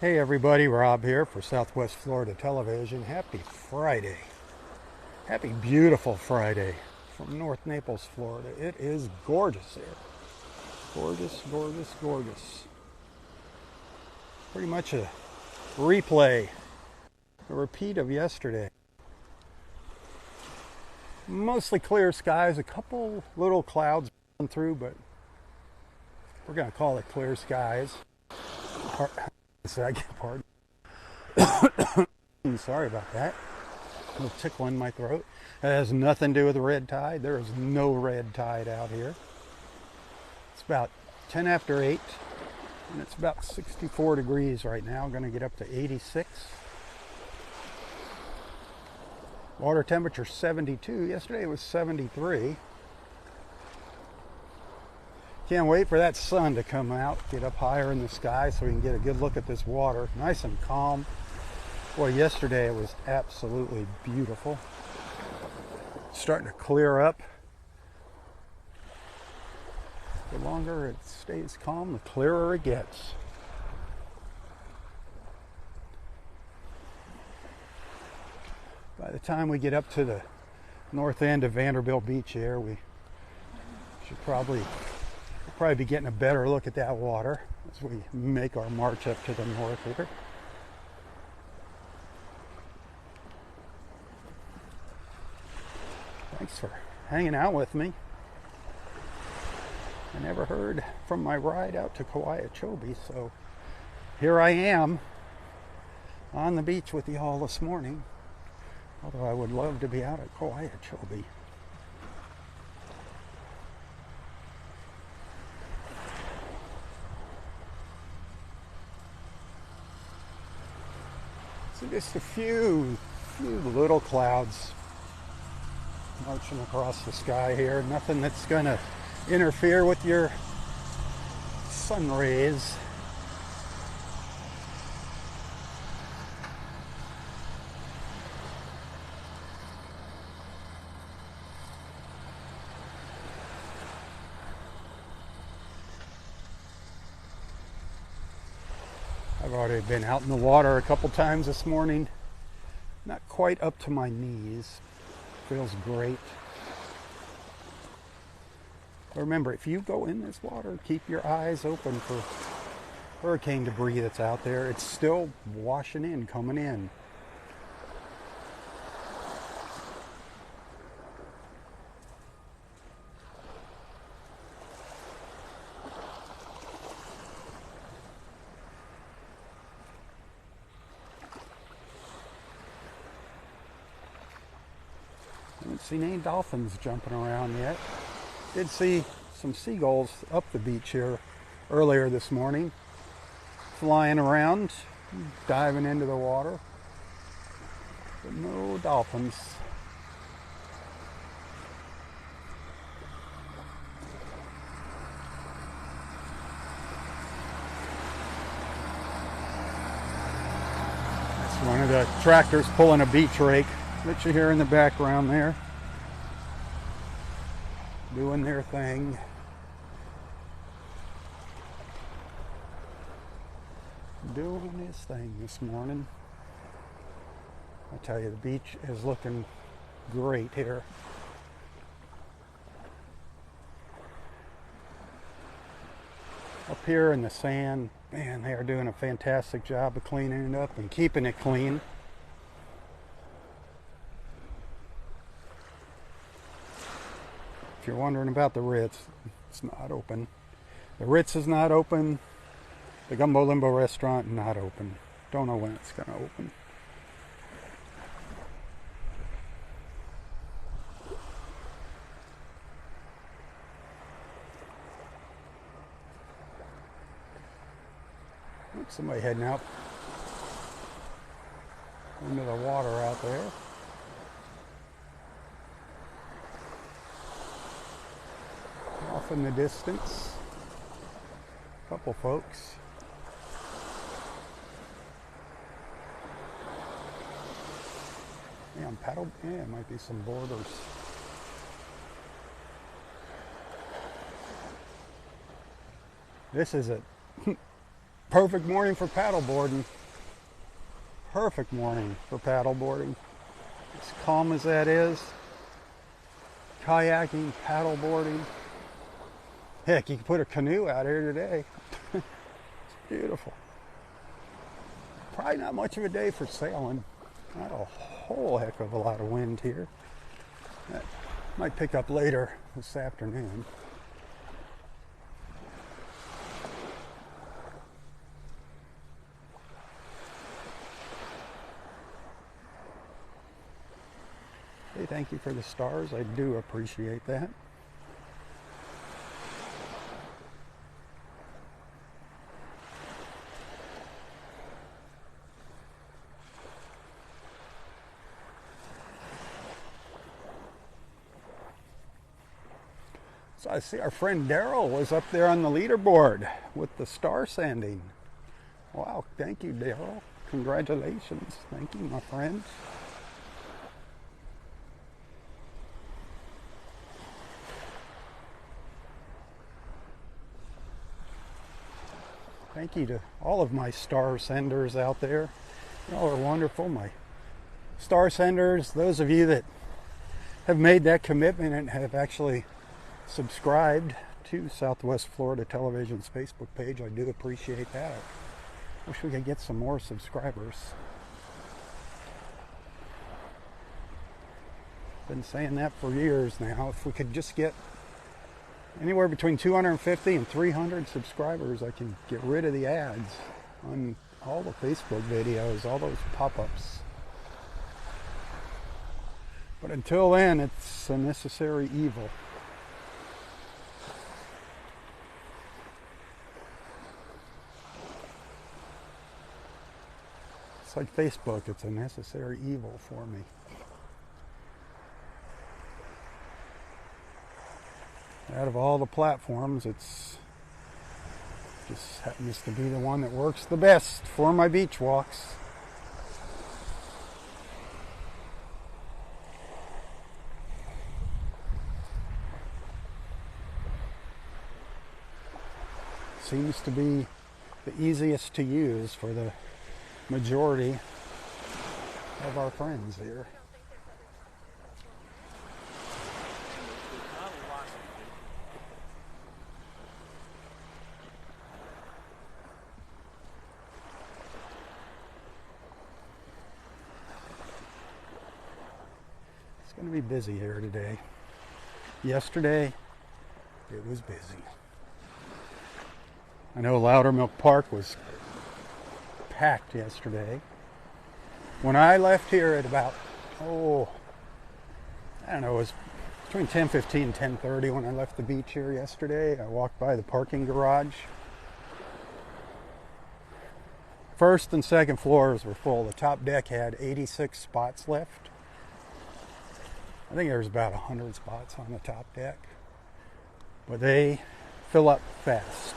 Hey everybody, Rob here for Southwest Florida Television. Happy Friday. Happy beautiful Friday from North Naples, Florida. It is gorgeous here. Gorgeous, gorgeous, gorgeous. Pretty much a replay, a repeat of yesterday. Mostly clear skies, a couple little clouds through, but we're going to call it clear skies. Pardon. Sorry about that. A little tickle in my throat. It has nothing to do with the red tide. There is no red tide out here. It's about 10 after 8, and it's about 64 degrees right now. Going to get up to 86. Water temperature 72. Yesterday it was 73. Can't wait for that sun to come out, get up higher in the sky so we can get a good look at this water. Nice and calm. Boy, yesterday it was absolutely beautiful. It's starting to clear up. The longer it stays calm, the clearer it gets. By the time we get up to the north end of Vanderbilt Beach here, we should probably be getting a better look at that water as we make our march up to the north here. Thanks for hanging out with me. I never heard from my ride out to Kauai Chobe, so here I am on the beach with y'all this morning. Although I would love to be out at Kauai Chobe. So just a few little clouds marching across the sky here. Nothing that's going to interfere with your sun rays. I've already been out in the water a couple times this morning. Not quite up to my knees. Feels great. But remember, if you go in this water, keep your eyes open for hurricane debris that's out there. It's still washing in, coming in. Haven't seen any dolphins jumping around yet. Did see some seagulls up the beach here earlier this morning, flying around, diving into the water, but no dolphins. That's one of the tractors pulling a beach rake that you hear in the background there, doing their thing. Doing his thing this morning. I tell you, the beach is looking great here. Up here in the sand, man, they are doing a fantastic job of cleaning it up and keeping it clean. If you're wondering about the Ritz, it's not open. The Ritz is not open. The Gumbo Limbo restaurant, not open. Don't know when it's going to open. Oops, somebody heading out into the water out there. Off in the distance, a couple folks. Yeah, paddle. Yeah, it might be some boarders. This is a Perfect morning for paddleboarding. Perfect morning for paddleboarding. As calm as that is, kayaking, paddleboarding. Heck, you can put a canoe out here today. It's beautiful. Probably not much of a day for sailing. Not a whole heck of a lot of wind here. That might pick up later this afternoon. Hey, thank you for the stars. I do appreciate that. So I see our friend Daryl was up there on the leaderboard with the star sending. Wow, thank you, Daryl. Congratulations. Thank you, my friend. Thank you to all of my star senders out there. Y'all are wonderful. My star senders, those of you that have made that commitment and have actually subscribed to Southwest Florida Television's Facebook page. I do appreciate that. I wish we could get some more subscribers. Been saying that for years now. If we could just get anywhere between 250 and 300 subscribers, I can get rid of the ads on all the Facebook videos, all those pop-ups. But until then, it's a necessary evil. It's like Facebook, it's a necessary evil for me. Out of all the platforms, it's just happens to be the one that works the best for my beach walks. Seems to be the easiest to use for the majority of our friends here. It's going to be busy here today. Yesterday, it was busy. I know Loudermilk Park was packed yesterday. When I left here at about, I don't know, it was between 10:15 and 10:30 when I left the beach here yesterday. I walked by the parking garage. First and second floors were full. The top deck had 86 spots left. I think there was about 100 spots on the top deck. But they fill up fast.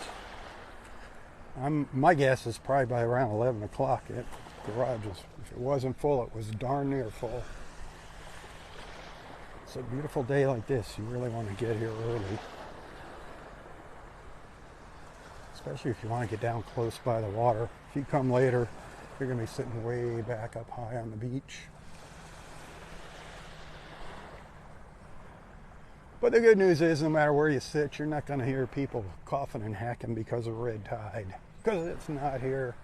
My guess is probably by around 11 o'clock, the garage was, if it wasn't full, it was darn near full. It's a beautiful day like this. You really want to get here early. Especially if you want to get down close by the water. If you come later, you're going to be sitting way back up high on the beach. But the good news is, no matter where you sit, you're not going to hear people coughing and hacking because of red tide. Because it's not here.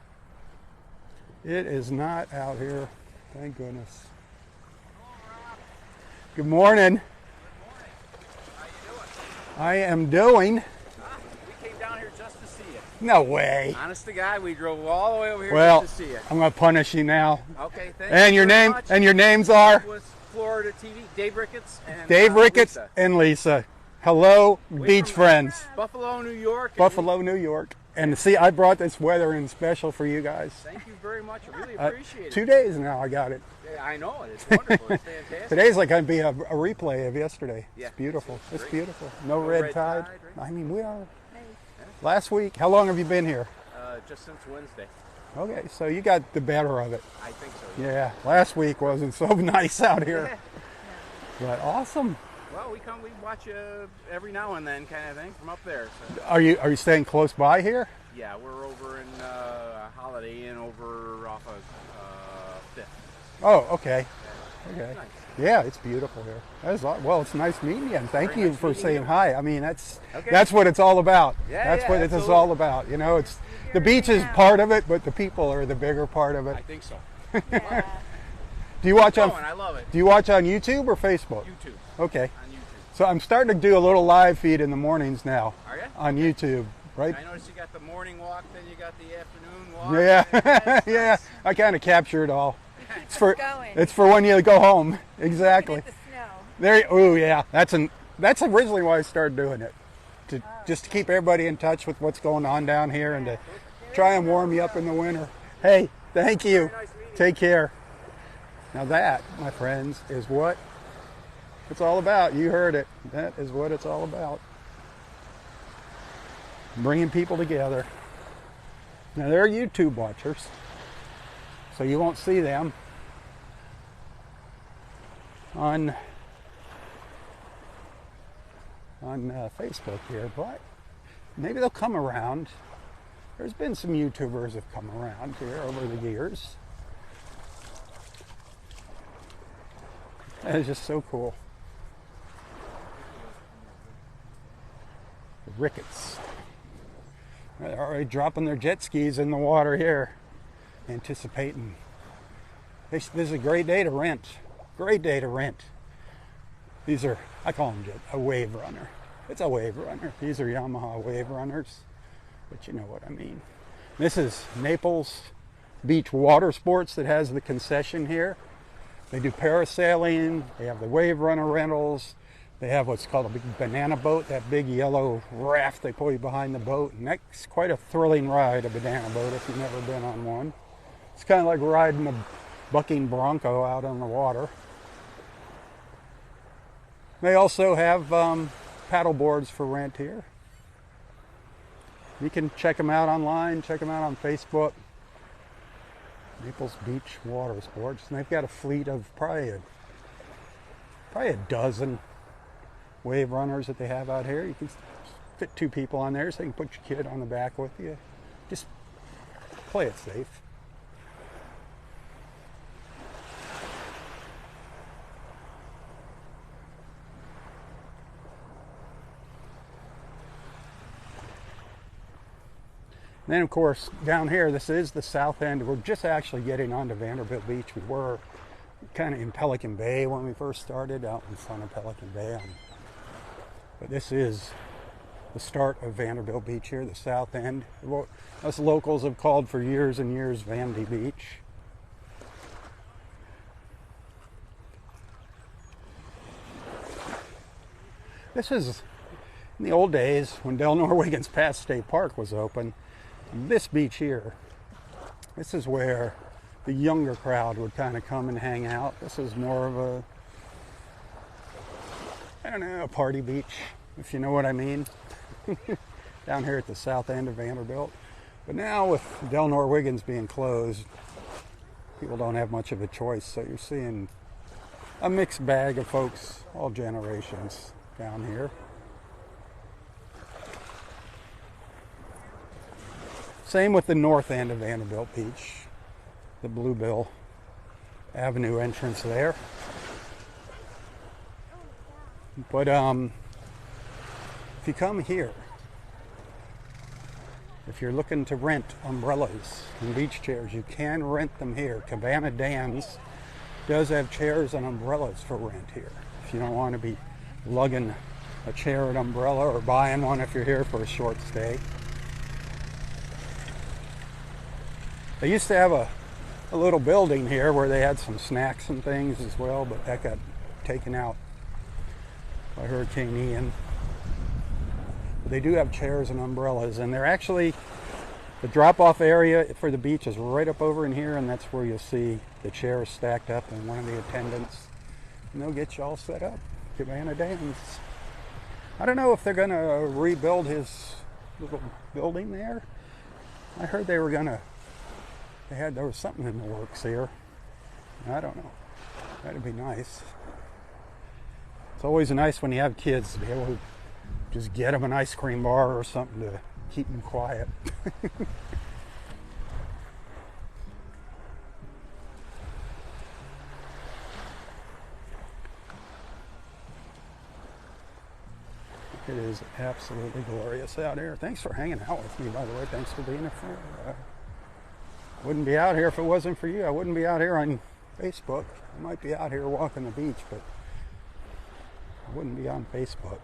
It is not out here. Thank goodness. Good morning. Good morning. How you doing? I am doing. We came down here just to see you. No way. Honest to God, we drove all the way over here Well, just to see you. I'm going to punish you now. Okay, thank And you your very name much. and your names are It was Florida TV, Dave Ricketts and Dave Ricketts Lisa. and Lisa. Hello, beach from friends. Buffalo, New York. and Buffalo, New York. And see, I brought this weather in special for you guys. Thank you very much. I really appreciate 2 it. days now I got it. Yeah, I know it. It's wonderful. It's fantastic. Today's like going to be a replay of yesterday. Yeah, It's beautiful. it's It's great. beautiful. No No red red tide. tide, right? I mean, we are. Last week, how long have you been here? Just since Wednesday. Okay, so you got the better of it. I think so. Yeah, last week wasn't so nice out here. Yeah. But awesome. Well, we watch every now and then, kind of thing, from up there. So. Are you staying close by here? Yeah, we're over in Holiday Inn over off of Fifth. Oh, okay. Okay. Nice. Yeah, it's beautiful here. Well, it's nice meeting you, and thank Very you nice for meeting saying you. hi. I mean, that's Okay. what it's all about. Yeah, that's yeah, what it's absolutely. all about. You know, it's the beach is part of it, but the people are the bigger part of it. I think so. Yeah. Do you watch on? I love it. Do you watch on YouTube or Facebook? YouTube. Okay. On YouTube. So I'm starting to do a little live feed in the mornings now Are you? on YouTube, right? I noticed you got the morning walk, then you got the afternoon walk. Yeah, yeah. I kind of capture it all. It's for going. it's for when you go home. Exactly. Look at the snow. There. Oh yeah. That's originally why I started doing it, to just to keep everybody in touch with what's going on down here and to try and warm you up in the winter. Hey, thank you. Very nice meeting you. Take care. Now that, my friends, is what it's all about. You heard it. That is what it's all about. Bringing people together. Now there are YouTube watchers, so you won't see them on Facebook here, but maybe they'll come around. There's been some YouTubers that have come around here over the years. That is just so cool. The Ricketts. They're already dropping their jet skis in the water here, anticipating. This is a great day to rent. Great day to rent. These are, I call them a wave runner. It's a wave runner. These are Yamaha wave runners, but you know what I mean. This is Naples Beach Water Sports that has the concession here. They do parasailing. They have the wave runner rentals. They have what's called a big banana boat, that big yellow raft they pull you behind the boat. And that's quite a thrilling ride, a banana boat, if you've never been on one. It's kind of like riding a bucking bronco out on the water. They also have paddle boards for rent here. You can check them out online, check them out on Facebook. Naples Beach Water Sports. And they've got a fleet of probably a dozen wave runners that they have out here. You can fit 2 people on there, so you can put your kid on the back with you. Just play it safe. And then, of course, down here, this is the south end. We're just actually getting onto Vanderbilt Beach. We were kind of in Pelican Bay when we first started, out in front of Pelican Bay. But this is the start of Vanderbilt Beach here, the south end. Us locals have called for years and years Vandy Beach. This is, in the old days, when Delnor Wiggins Pass State Park was open, this beach here, this is where the younger crowd would kind of come and hang out. This is more of a, I don't know, a party beach, if you know what I mean. Down here at the south end of Vanderbilt. But now with Delnor Wiggins being closed, people don't have much of a choice. So you're seeing a mixed bag of folks, all generations down here. Same with the north end of Vanderbilt Beach, the Bluebill Avenue entrance there. But if you come here, if you're looking to rent umbrellas and beach chairs, you can rent them here. Cabana Dan's does have chairs and umbrellas for rent here. If you don't want to be lugging a chair and umbrella or buying one if you're here for a short stay. They used to have a little building here where they had some snacks and things as well, but that got taken out by Hurricane Ian. But they do have chairs and umbrellas, and they're actually, the drop-off area for the beach is right up over in here, and that's where you'll see the chairs stacked up and one of the attendants, and they'll get you all set up. Cabana Dan's. I don't know if they're going to rebuild his little building there. I heard they were going to, there was something in the works here. I don't know. That'd be nice. It's always nice when you have kids to be able to just get them an ice cream bar or something to keep them quiet. It is absolutely glorious out here. Thanks for hanging out with me, by the way. Thanks for being a friend. Wouldn't be out here if it wasn't for you. I wouldn't be out here on Facebook. I might be out here walking the beach, but I wouldn't be on Facebook.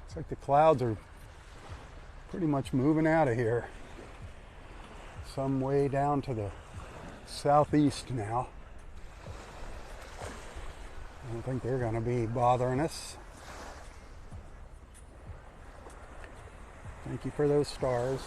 It's like the clouds are pretty much moving out of here. Some way down to the southeast now. I don't think they're going to be bothering us. Thank you for those stars.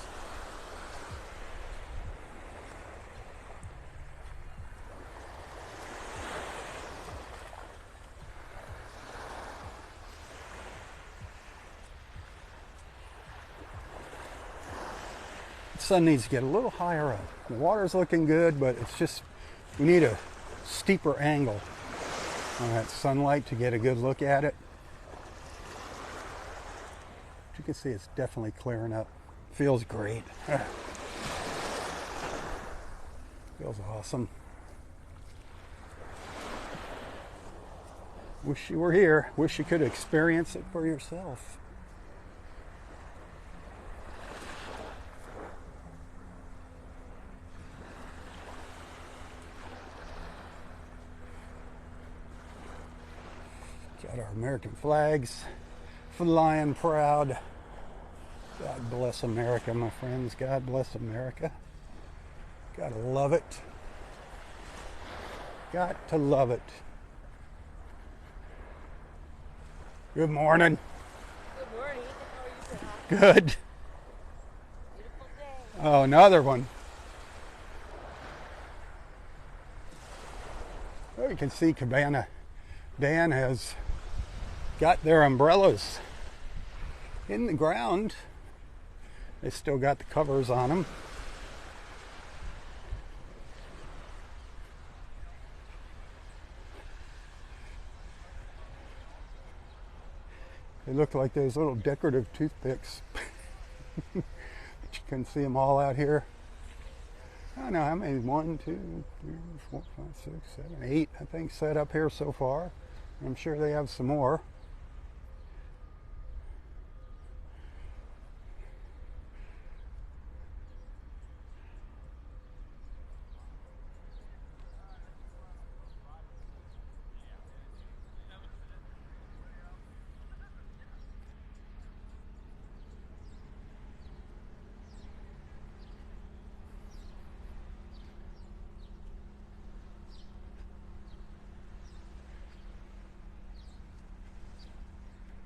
The sun needs to get a little higher up. The water's looking good, but it's just, we need a steeper angle on that sunlight to get a good look at it. But you can see it's definitely clearing up. Feels great. Feels awesome. Wish you were here. Wish you could experience it for yourself. Got our American flags flying proud. God bless America, my friends. God bless America. Gotta love it. Got to love it. Good morning. Good morning. How are you doing? Good. Beautiful day. Oh, another one. Oh, you can see Cabana Dan has got their umbrellas in the ground. They still got the covers on them. They look like those little decorative toothpicks. But you can see them all out here. I don't know how many, 1, 2, 3, 4, 5, 6, 7, 8, I think, set up here so far. I'm sure they have some more.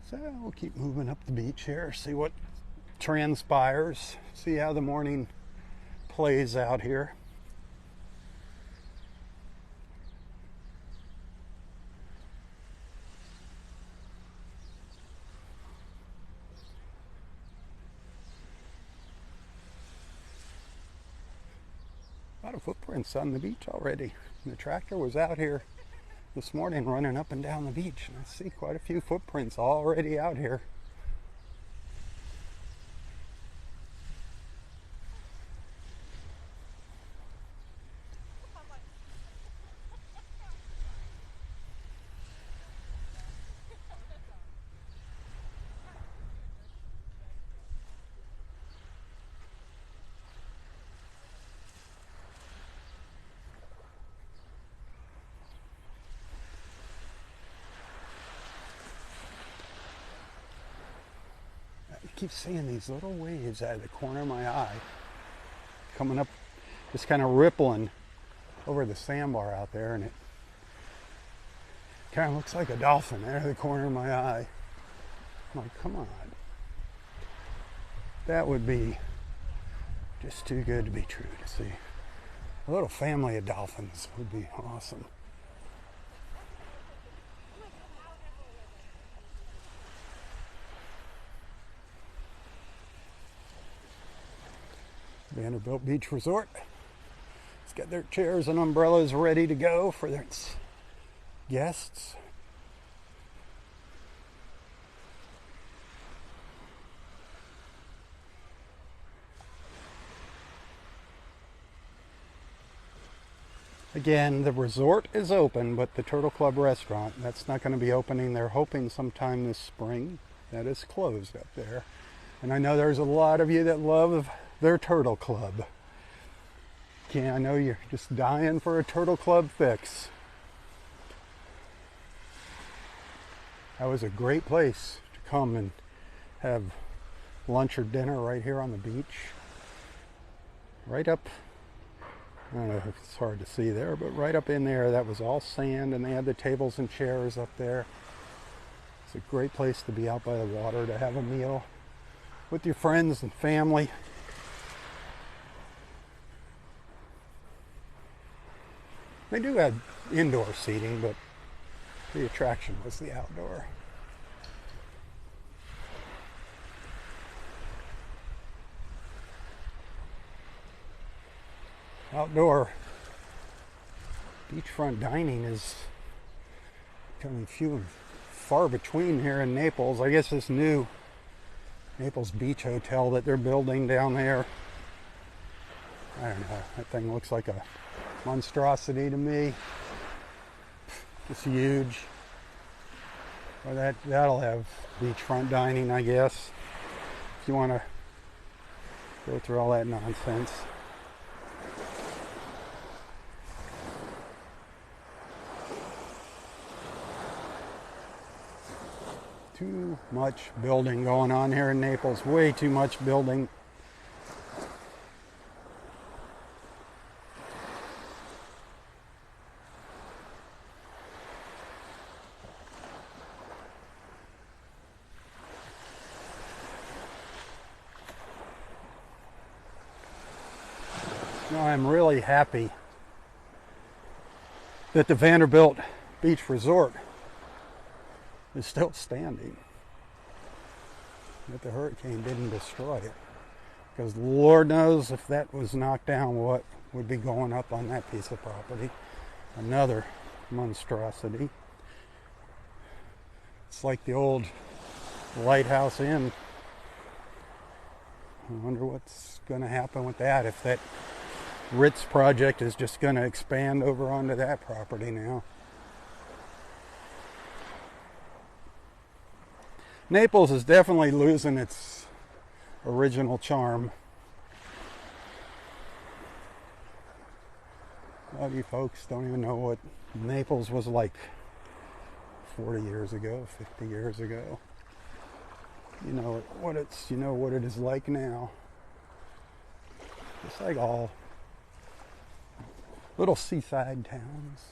So we'll keep moving up the beach here, see what transpires, see how the morning plays out here. A lot of footprints on the beach already. The tractor was out here this morning running up and down the beach, and I see quite a few footprints already out here. I keep seeing these little waves out of the corner of my eye coming up, just kind of rippling over the sandbar out there, and it kind of looks like a dolphin out of the corner of my eye. I'm like, come on. That would be just too good to be true to see. A little family of dolphins would be awesome. Vanderbilt Beach Resort. It's got their chairs and umbrellas ready to go for their guests. Again, the resort is open, but the Turtle Club restaurant, that's not going to be opening. They're hoping sometime this spring. That is closed up there. And I know there's a lot of you that love their Turtle Club. I know you're just dying for a Turtle Club fix. That was a great place to come and have lunch or dinner right here on the beach. Right up, I don't know if it's hard to see there, but right up in there, that was all sand, and they had the tables and chairs up there. It's a great place to be out by the water to have a meal with your friends and family. They do have indoor seating, but the attraction was the outdoor. Outdoor beachfront dining is becoming few and far between here in Naples. I guess this new Naples Beach Hotel that they're building down there, I don't know, that thing looks like a monstrosity to me. It's huge. Well, that'll have beachfront dining, I guess, if you want to go through all that nonsense. Too much building going on here in Naples. Way too much building. No, I'm really happy that the Vanderbilt Beach Resort is still standing, that the hurricane didn't destroy it, because Lord knows if that was knocked down, what would be going up on that piece of property. Another monstrosity. It's like the old Lighthouse Inn. I wonder what's going to happen with that, if that Ritz project is just going to expand over onto that property now. Naples is definitely losing its original charm. A lot of you folks don't even know what Naples was like 40 years ago, 50 years ago. You know what it is like now. Just like all little seaside towns.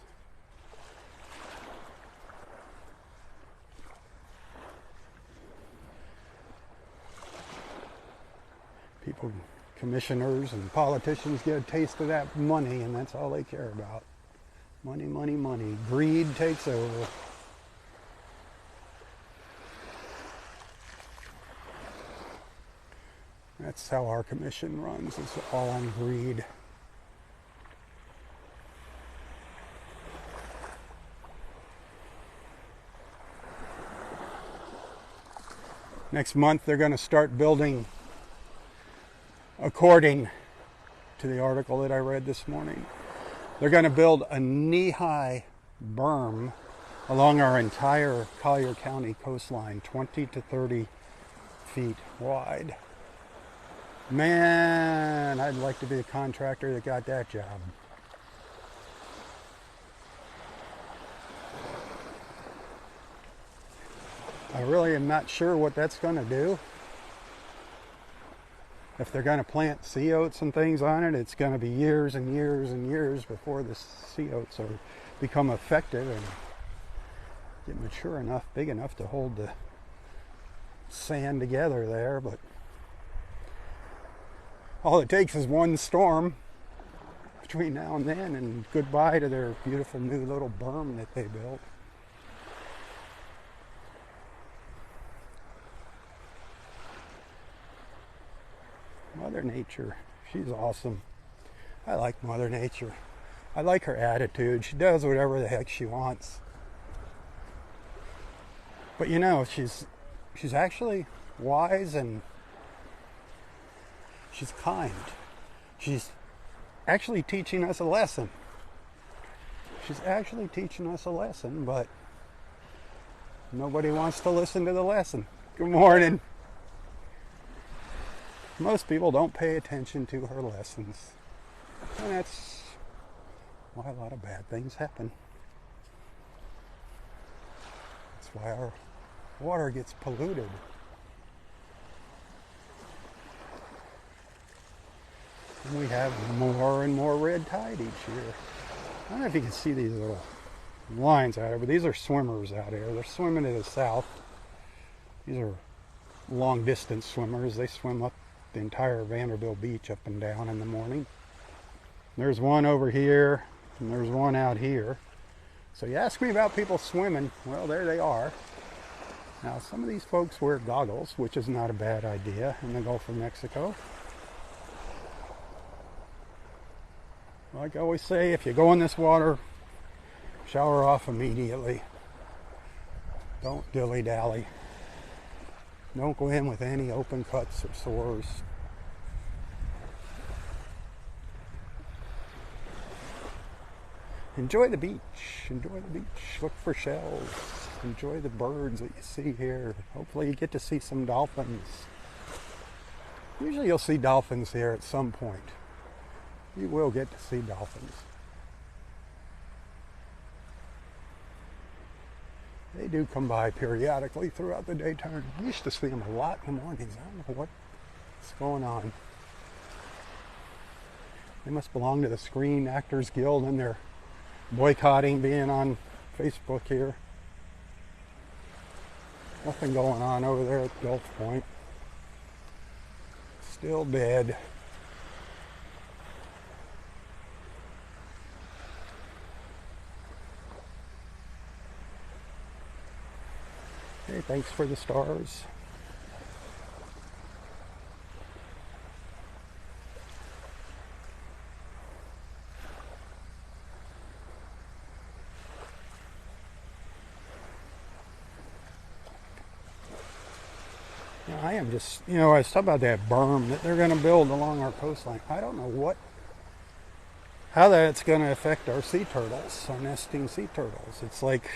People, commissioners and politicians get a taste of that money, and that's all they care about. Money, money, money. Greed takes over. That's how our commission runs. It's all on greed. Next month they're going to start building, according to the article that I read this morning, they're going to build a knee-high berm along our entire Collier County coastline, 20 to 30 feet wide. Man, I'd like to be a contractor that got that job. I really am not sure what that's going to do. If they're going to plant sea oats and things on it, it's going to be years and years and years before the sea oats become effective and get mature enough, big enough to hold the sand together there. But all it takes is one storm between now and then, and goodbye to their beautiful new little berm that they built. Mother Nature, She's awesome. I like Mother Nature. I like her attitude. She does whatever the heck she wants. But you know, she's actually wise, and she's kind. She's actually teaching us a lesson. She's actually teaching us a lesson, but nobody wants to listen to the lesson. Good morning. Most people don't pay attention to her lessons. And that's why a lot of bad things happen. That's why our water gets polluted. And we have more and more red tide each year. I don't know if you can see these little lines out here, but these are swimmers out here. They're swimming to the south. These are long distance swimmers. They swim up the entire Vanderbilt beach up and down in the morning. There's one over here, and there's one out here. So you ask me about people swimming, well, there they are. Now, some of these folks wear goggles, which is not a bad idea in the Gulf of Mexico. Like I always say, if you go in this water, shower off immediately. Don't dilly-dally. Don't go in with any open cuts or sores. Enjoy the beach. Enjoy the beach. Look for shells. Enjoy the birds that you see here. Hopefully you get to see some dolphins. Usually you'll see dolphins here at some point. You will get to see dolphins. They do come by periodically throughout the daytime. I used to see them a lot in the mornings. I don't know what's going on. They must belong to the Screen Actors Guild, and they're boycotting being on Facebook here. Nothing going on over there at Gulf Point. Still dead. Hey, thanks for the stars. I am just, I was talking about that berm that they're going to build along our coastline. I don't know how that's going to affect our sea turtles, our nesting sea turtles. It's like,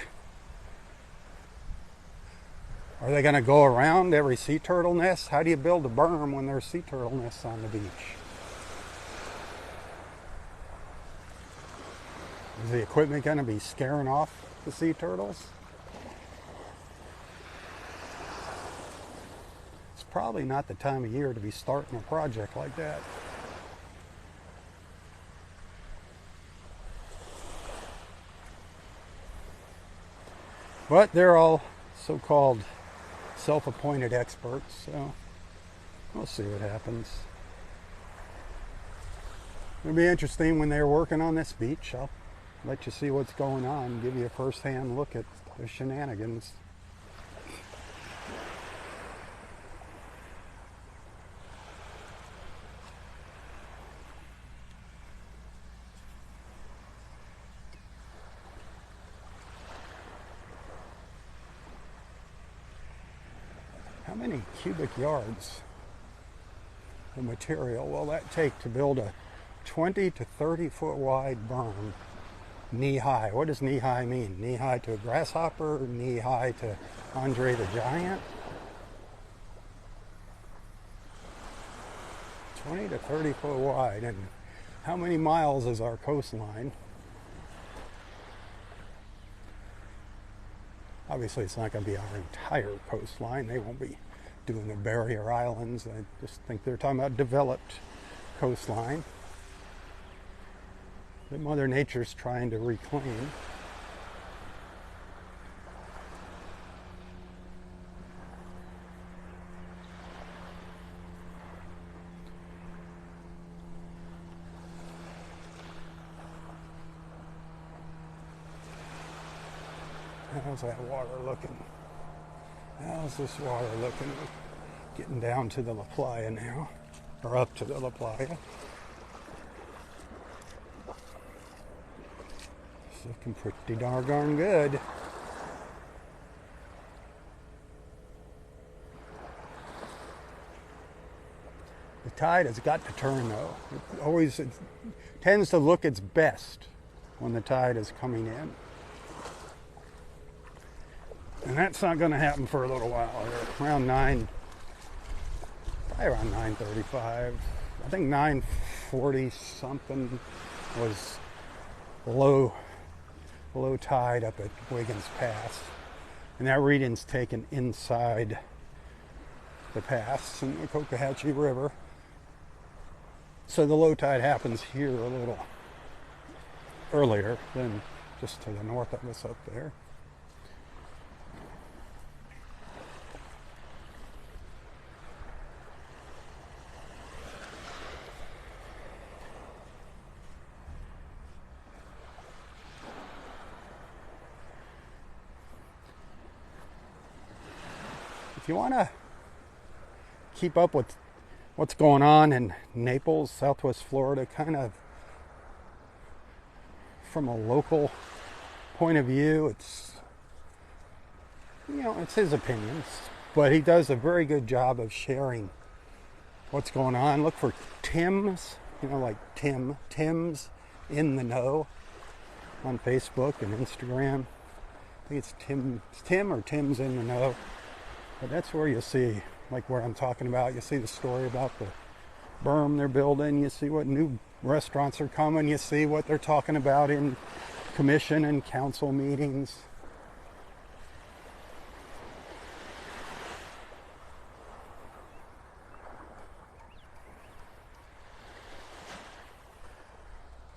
are they going to go around every sea turtle nest? How do you build a berm when there's sea turtle nests on the beach? Is the equipment going to be scaring off the sea turtles? It's probably not the time of year to be starting a project like that. But they're all so-called self-appointed experts, so we'll see what happens. It'll be interesting when they're working on this beach. I'll let you see what's going on, give you a first-hand look at the shenanigans. How many cubic yards of material will that take to build a 20 to 30 foot wide berm knee high? What does knee high mean? Knee high to a grasshopper? Knee high to Andre the Giant? 20 to 30 foot wide. And how many miles is our coastline? Obviously, it's not going to be our entire coastline. They won't be doing the barrier islands. I just think they're talking about developed coastline that Mother Nature's trying to reclaim. How's that water looking? How's this water looking? Getting down to the La Playa now. or up to the La Playa. It's looking pretty darn good. The tide has got to turn though. It tends to look its best when the tide is coming in. And that's not going to happen for a little while. Around 9:35. I think 9:40 something was low tide up at Wiggins Pass. And that reading's taken inside the pass in the Cocohatchee River. So the low tide happens here a little earlier than just to the north of us up there. If you want to keep up with what's going on in Naples, Southwest Florida, kind of from a local point of view, it's his opinions, but he does a very good job of sharing what's going on. Look for Tim's, like Tim's in the know on Facebook and Instagram. I think it's Tim or Tim's in the know. But that's where you see, like where I'm talking about, you see the story about the berm they're building, you see what new restaurants are coming, you see what they're talking about in commission and council meetings.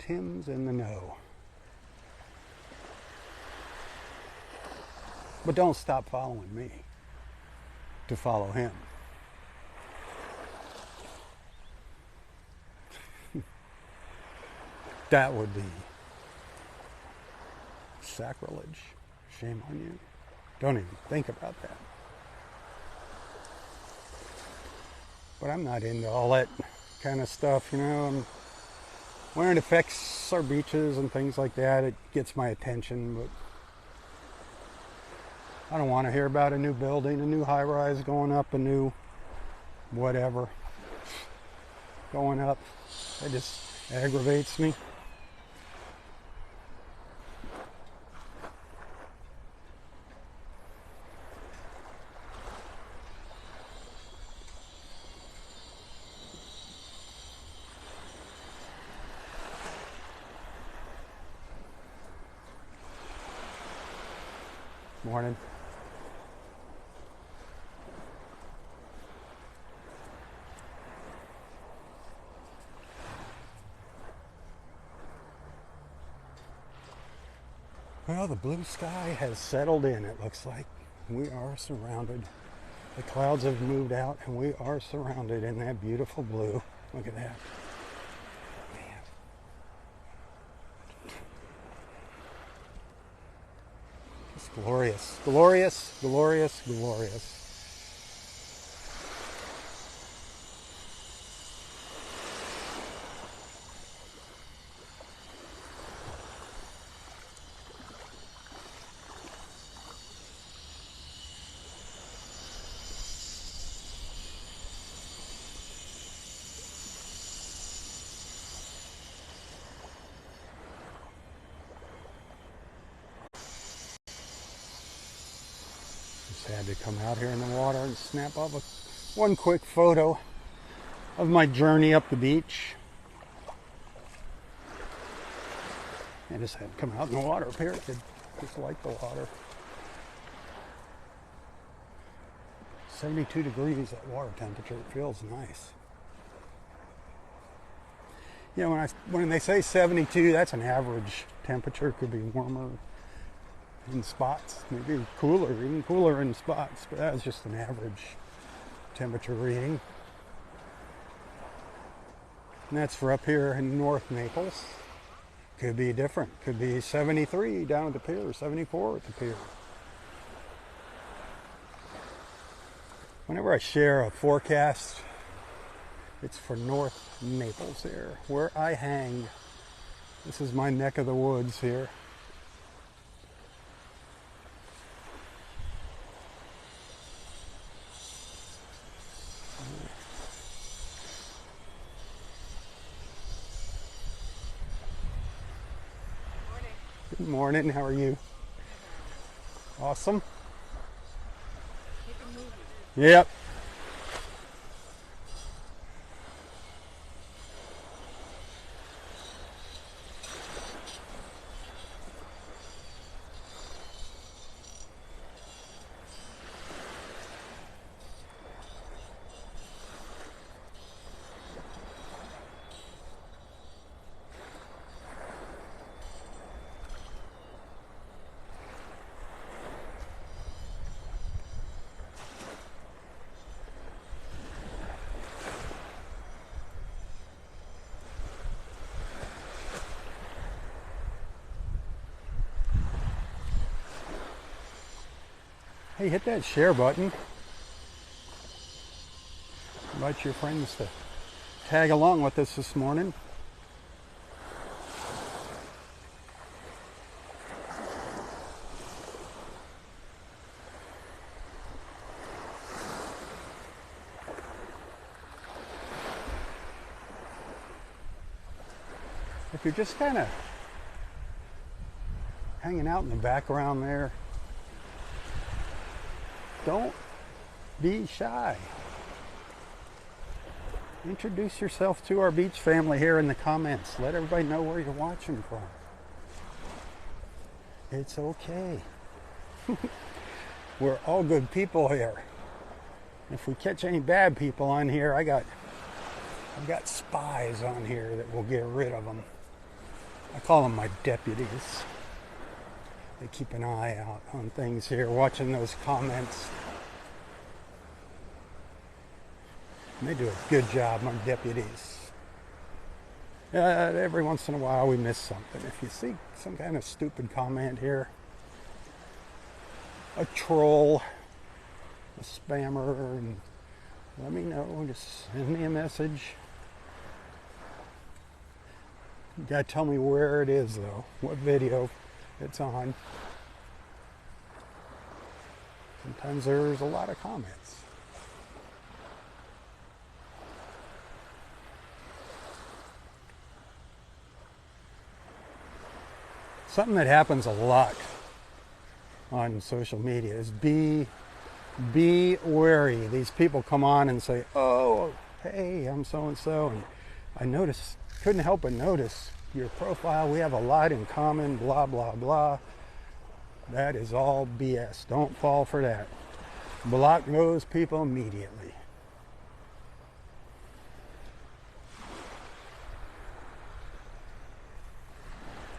Tim's in the know. But don't stop following me to follow him. That would be sacrilege. Shame on you. Don't even think about that. But I'm not into all that kind of stuff, when it affects our beaches and things like that, it gets my attention, but I don't want to hear about a new building, a new high-rise going up, a new whatever going up. It just aggravates me. Morning. Well, the blue sky has settled in, it looks like. We are surrounded. The clouds have moved out and we are surrounded in that beautiful blue. Look at that. Man. It's glorious. Glorious, glorious, glorious. Had to come out here in the water and snap up one quick photo of my journey up the beach. I just had to come out in the water, period. Just like the water. 72 degrees at water temperature. It feels nice. When they say 72, that's an average temperature. It could be warmer in spots, maybe cooler, even cooler in spots, but that's just an average temperature reading. And that's for up here in North Naples. Could be different. Could be 73 down at the pier, 74 at the pier. Whenever I share a forecast It's for North Naples here, where I hang. This is my neck of the woods here. Good morning, how are you? Awesome. Yep. Hey, hit that share button. Invite your friends to tag along with us this morning. If you're just kind of hanging out in the background there, don't be shy. Introduce yourself to our beach family here in the comments. Let everybody know where you're watching from. It's okay. We're all good people here. If we catch any bad people on here, I've got spies on here that will get rid of them. I call them my deputies. They keep an eye out on things here, watching those comments. And they do a good job, my deputies. Every once in a while we miss something. If you see some kind of stupid comment here, a troll, a spammer, and let me know. Just send me a message. You gotta tell me where it is though, what video it's on. Sometimes there's a lot of comments. Something that happens a lot on social media is be wary. These people come on and say, oh, hey, I'm so-and-so, and I couldn't help but notice your profile. We have a lot in common, blah, blah, blah. That is all BS. Don't fall for that. Block those people immediately.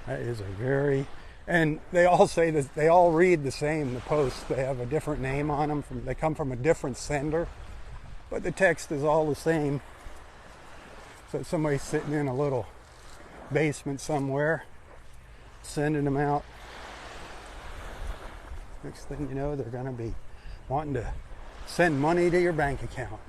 That is and they all say that they all read the same, the posts. They have a different name on them. They come from a different sender, but the text is all the same. So somebody's sitting in a little basement somewhere, sending them out. Next thing you know, they're going to be wanting to send money to your bank account.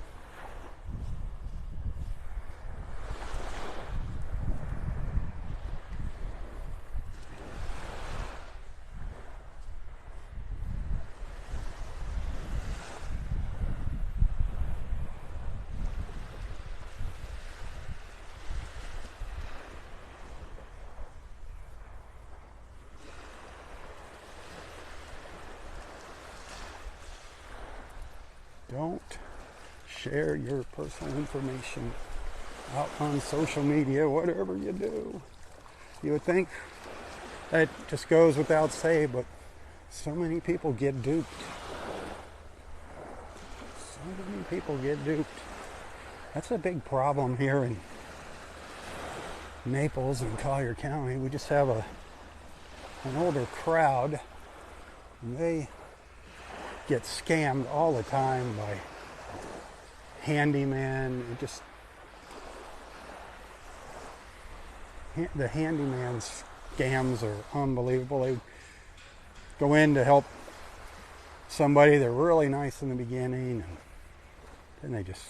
Don't share your personal information out on social media, whatever you do. You would think that just goes without say, but so many people get duped. So many people get duped. That's a big problem here in Naples and Collier County. We just have an older crowd, and they get scammed all the time by handyman. The handyman scams are unbelievable. They go in to help somebody. They're really nice in the beginning, and then they just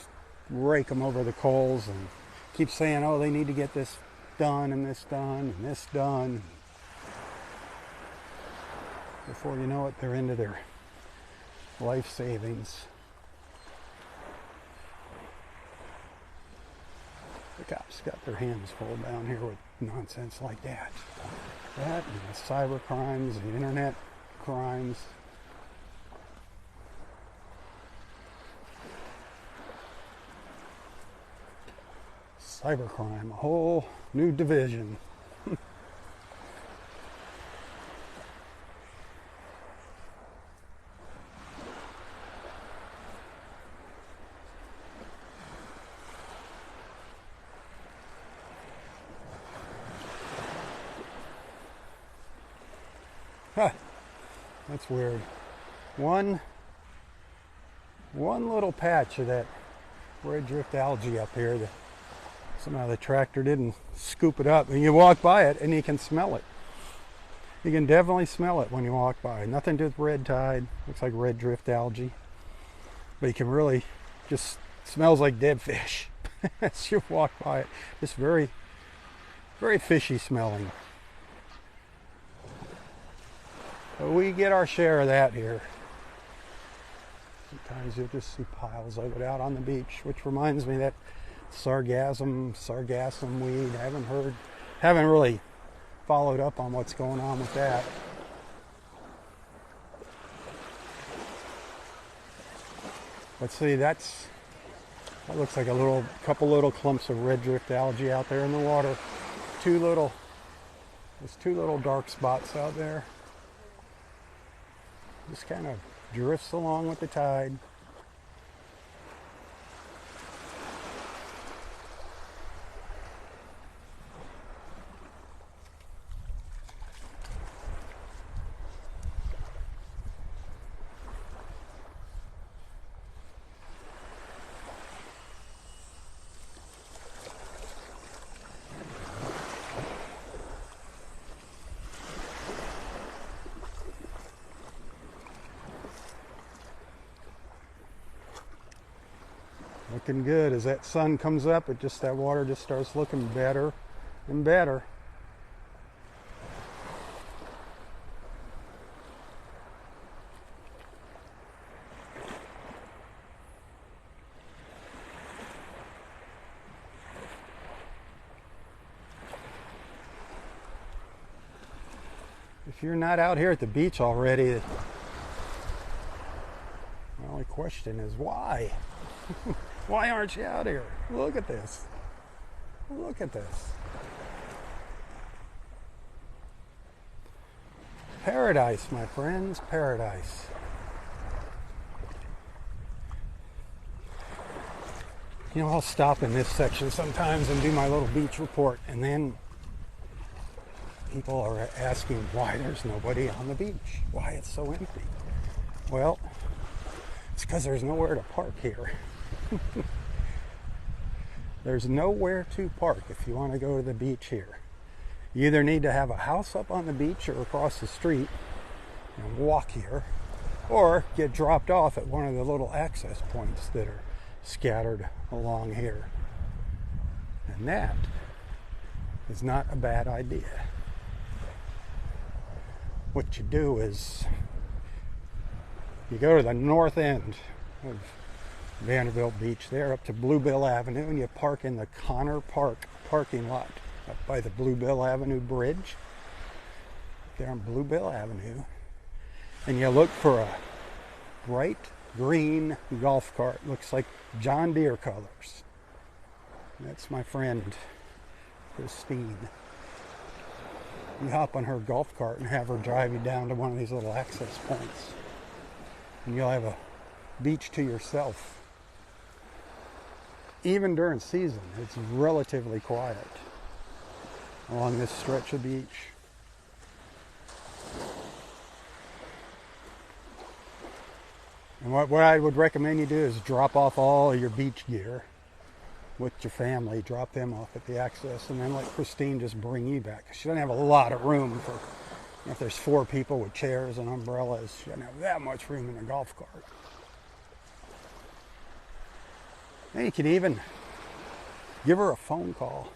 rake them over the coals and keep saying, oh, they need to get this done and this done and this done. Before you know it, they're into their life savings. The cops got their hands full down here with nonsense like that. That and the cyber crimes, the internet crimes. Cybercrime, a whole new division. Huh, that's weird. One little patch of that red drift algae up here that somehow the tractor didn't scoop it up, and you walk by it and you can smell it. You can definitely smell it when you walk by. Nothing to do with red tide. Looks like red drift algae, but you can really just smells like dead fish as you walk by it. Just very, very fishy smelling. But we get our share of that here. Sometimes you'll just see piles of it out on the beach, which reminds me that sargassum weed. Haven't really followed up on what's going on with that. But see, that looks like a couple little clumps of red drift algae out there in the water. There's two little dark spots out there. Just kind of drifts along with the tide. Looking good. As that sun comes up, that water just starts looking better and better. If you're not out here at the beach already, the only question is why? Why aren't you out here? Look at this. Look at this. Paradise, my friends, paradise. You know, I'll stop in this section sometimes and do my little beach report, and then people are asking why there's nobody on the beach, why it's so empty. Well, it's because there's nowhere to park here. There's nowhere to park if you want to go to the beach here. You either need to have a house up on the beach or across the street and walk here, or get dropped off at one of the little access points that are scattered along here. And that is not a bad idea. What you do is you go to the north end of Vanderbilt Beach there up to Bluebill Avenue, and you park in the Connor Park parking lot up by the Bluebill Avenue Bridge there on Bluebill Avenue, and you look for a bright green golf cart. Looks like John Deere colors. That's my friend Christine. You hop on her golf cart and have her drive you down to one of these little access points, and you'll have a beach to yourself. Even during season, it's relatively quiet along this stretch of beach. And what I would recommend you do is drop off all of your beach gear with your family, drop them off at the access, and then let Christine just bring you back. She doesn't have a lot of room for, if there's 4 people with chairs and umbrellas, she doesn't have that much room in a golf cart. And you can even give her a phone call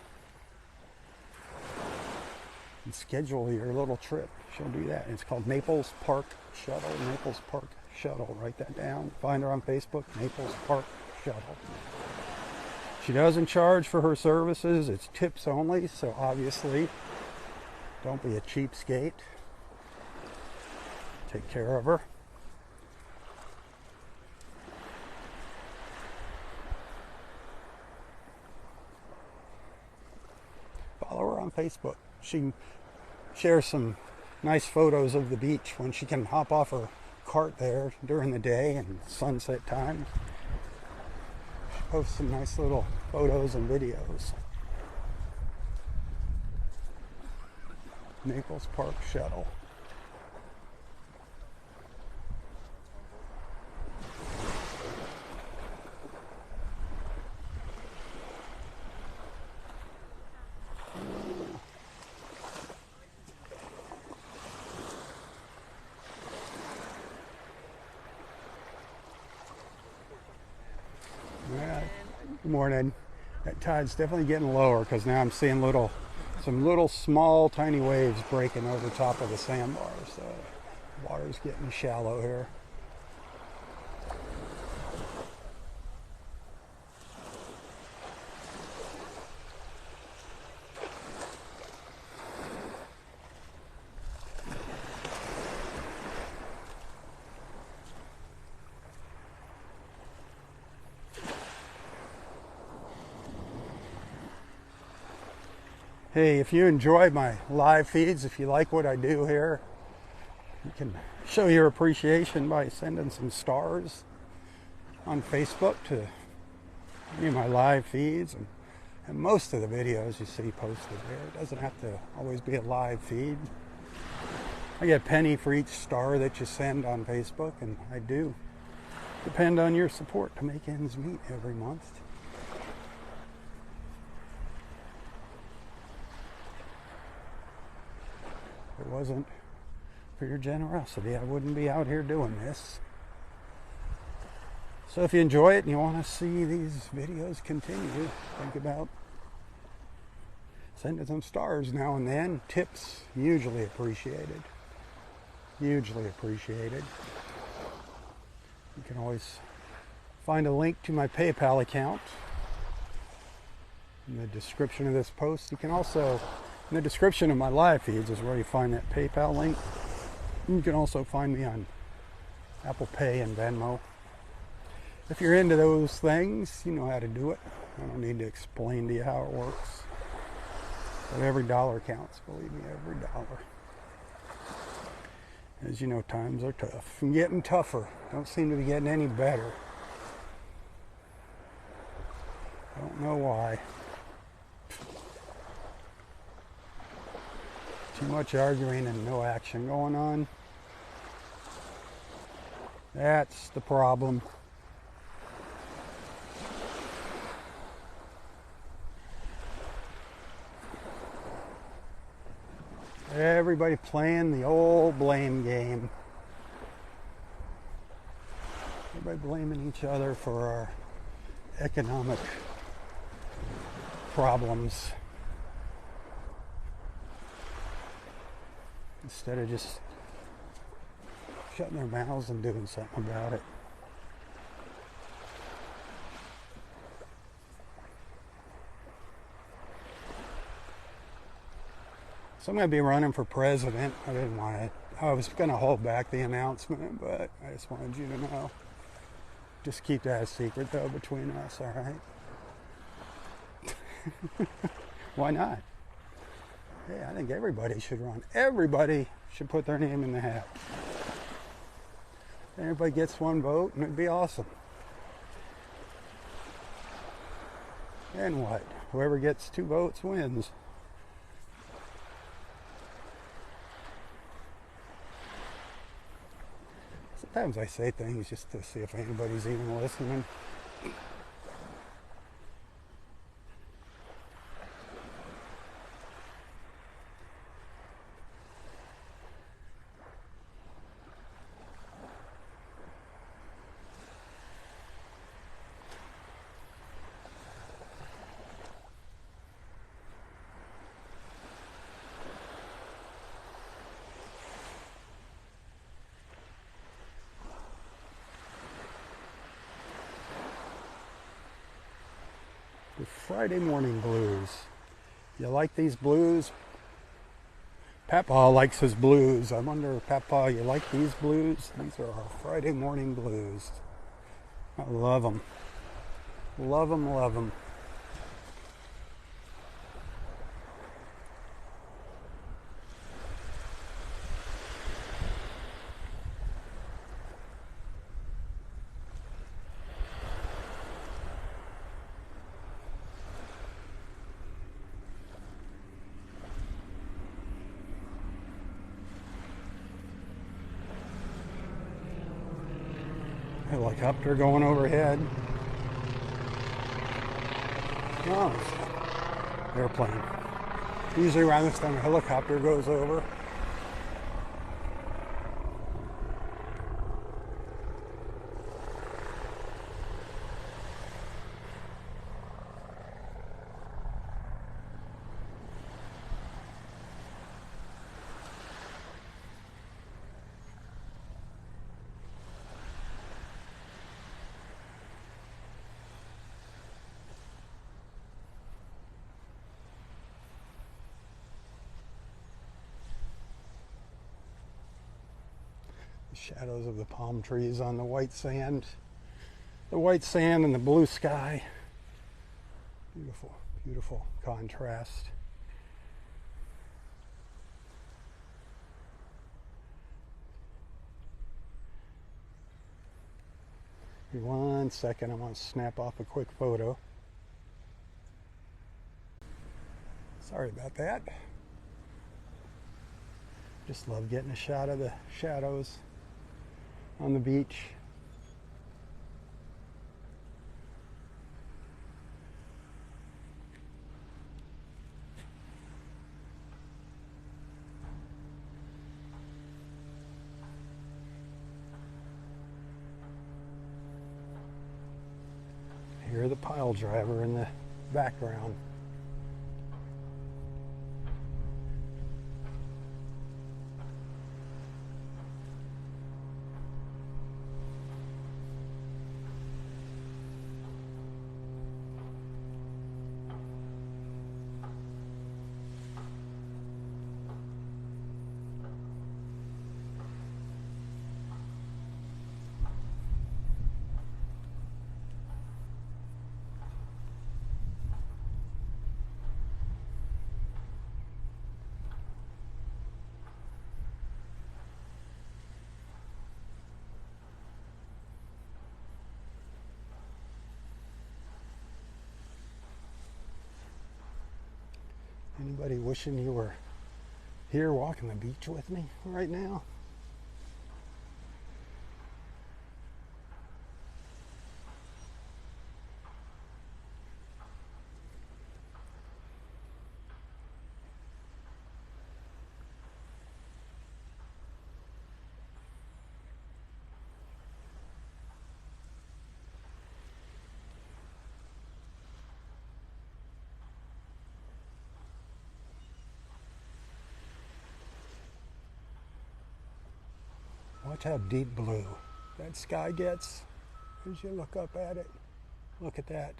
and schedule your little trip. She'll do that. And it's called Naples Park Shuttle. Naples Park Shuttle. Write that down. Find her on Facebook. Naples Park Shuttle. She doesn't charge for her services. It's tips only. So obviously, don't be a cheapskate. Take care of her. Follow her on Facebook. She shares some nice photos of the beach when she can hop off her cart there during the day and sunset time. She posts some nice little photos and videos. Naples Park Shuttle. Good morning. That tide's definitely getting lower because now I'm seeing some little small tiny waves breaking over top of the sandbars. So water's getting shallow here. Hey, if you enjoy my live feeds, if you like what I do here, you can show your appreciation by sending some stars on Facebook to any of my live feeds. And most of the videos you see posted there. It doesn't have to always be a live feed. I get a penny for each star that you send on Facebook, and I do depend on your support to make ends meet every month. If it wasn't for your generosity, I wouldn't be out here doing this. So if you enjoy it and you want to see these videos continue, think about sending some stars now and then. Tips, hugely appreciated. Hugely appreciated. You can always find a link to my PayPal account in the description of this post. You can also, in the description of my live feeds is where you find that PayPal link. You can also find me on Apple Pay and Venmo. If you're into those things, you know how to do it. I don't need to explain to you how it works. But every dollar counts, believe me, every dollar. As you know, times are tough and getting tougher. Don't seem to be getting any better. Don't know why. Too much arguing and no action going on. That's the problem. Everybody playing the old blame game. Everybody blaming each other for our economic problems instead of just shutting their mouths and doing something about it. So I'm going to be running for president. I didn't want it. I was going to hold back the announcement, but I just wanted you to know. Just keep that a secret, though, between us, all right? Why not? Hey, I think everybody should run. Everybody should put their name in the hat. Everybody gets one vote, and it'd be awesome. And what? Whoever gets 2 votes wins. Sometimes I say things just to see if anybody's even listening. Friday morning blues. You like these blues? Papa likes his blues. I wonder, Papa, you like these blues? These are our Friday morning blues. I love them. Love them, love them. Helicopter going overhead. Oh, airplane. Usually around this time a helicopter goes over. The shadows of the palm trees on the white sand. The white sand and the blue sky. Beautiful, beautiful contrast. Give me 1 second, I want to snap off a quick photo. Sorry about that. Just love getting a shot of the shadows on the beach. Hear the pile driver in the background. Anybody wishing you were here walking the beach with me right now? Watch how deep blue that sky gets as you look up at it. Look at that.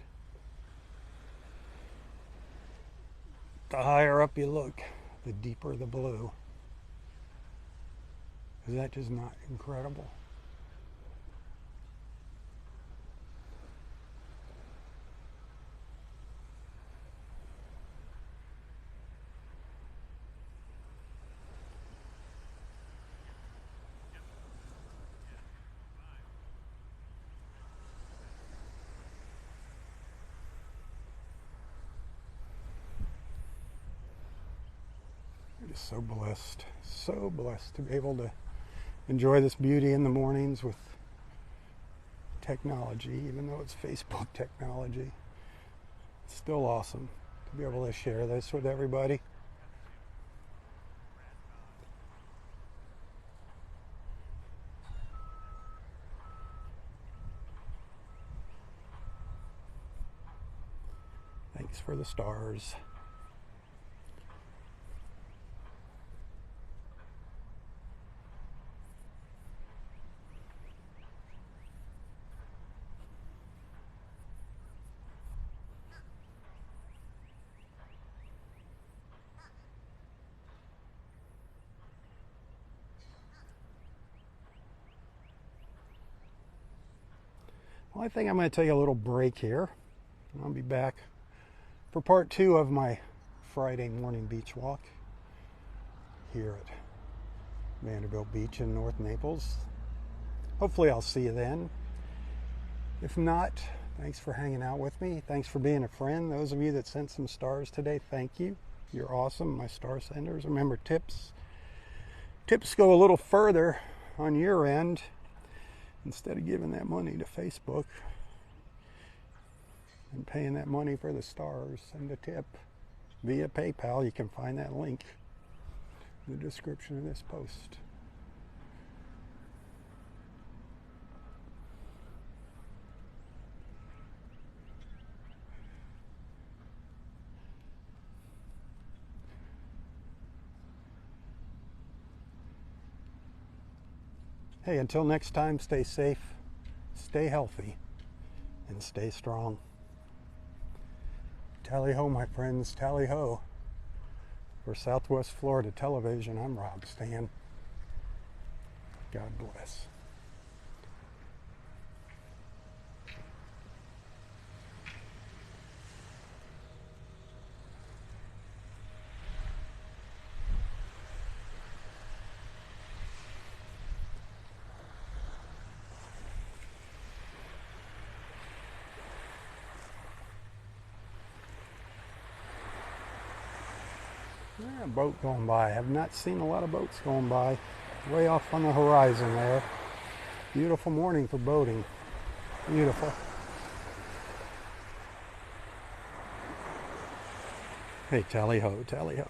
The higher up you look, the deeper the blue. Is that just not incredible? Just so blessed to be able to enjoy this beauty in the mornings with technology, even though it's Facebook technology. It's still awesome to be able to share this with everybody. Thanks for the stars. Well, I think I'm going to take a little break here. I'll be back for part 2 of my Friday morning beach walk here at Vanderbilt Beach in North Naples. Hopefully I'll see you then. If not, thanks for hanging out with me. Thanks for being a friend. Those of you that sent some stars today, thank you. You're awesome, my star senders. Remember, tips go a little further on your end. Instead of giving that money to Facebook and paying that money for the stars, send a tip via PayPal. You can find that link in the description of this post. Hey, until next time, stay safe, stay healthy, and stay strong. Tally ho, my friends, tally ho. For Southwest Florida Television, I'm Robb Stan. God bless. A boat going by. I have not seen a lot of boats going by. Way off on the horizon there. Beautiful morning for boating. Beautiful. Hey, tally ho, tally ho.